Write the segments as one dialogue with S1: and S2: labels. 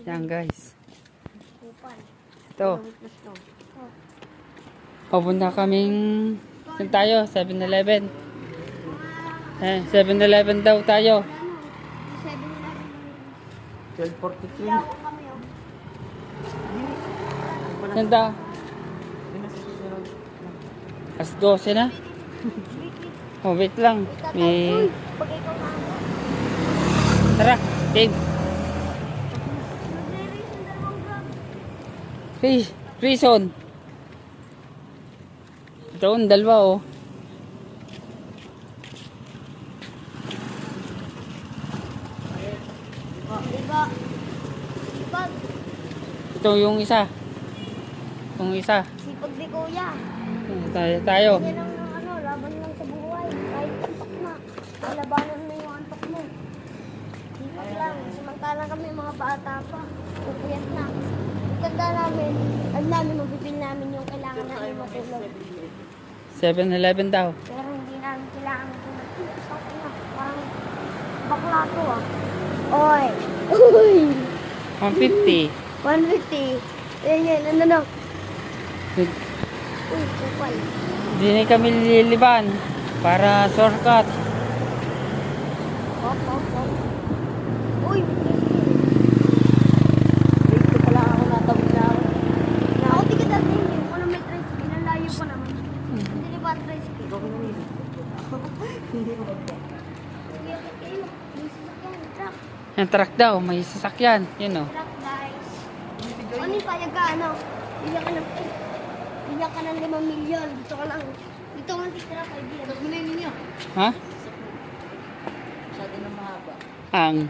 S1: Yan guys. Ito. Papunta kaming saan tayo? 7-Eleven. 7-Eleven daw tayo.
S2: 12:43.
S1: Saan daw? As 12 na? Oh, wait lang. May... Tara, game. Reason. Ito, dalawa oh.
S3: Sipag.
S1: Ito yung isa. Yung isa.
S3: Sipag ni Kuya.
S1: Tayo.
S3: Yan ang laban lang sa buhay. Kahit antok na. Labanan mo yung antok mo. Sipag lang. Samantalang kami mga bata pa. Pupuyat na. Tanda namin, alam namin, mabibili namin yung kailangan namin matulog.
S1: 7-Eleven daw.
S3: Pero hindi namin kailangan matulog. Parang bakla to ah. Oy! Uy!
S1: 150.
S3: 150. Yan, ano. Uy, kupal.
S1: Hindi na kami liliban para shortcut.
S3: Hop. Uy!
S2: Dito pala ako natawid na ako.
S3: Ako di ka dati hindi ko na may tricycle. Nalayo pa naman. Hindi na ba tricycle?
S2: Hindi mo ba?
S3: Sige, kayo. May sasakyan. Truck.
S1: Yung truck daw, may sasakyan. Yun oh.
S3: Truck, guys. Ano yung payag ka, ano? Bigyan ka ng 5 milyon. Dito ka lang. Dito ka titira, 5 years.
S2: Tapos muna ninyo.
S1: Ha?
S2: Masyado na mahaba.
S1: Ang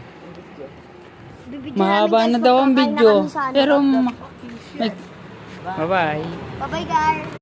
S3: Bibidyo
S1: mahaba
S3: namin,
S1: na
S3: guys,
S1: daw ang
S3: pagkakain na
S1: video.
S3: kami sa ano.
S1: Pero bye-bye.
S3: Bye-bye, guys.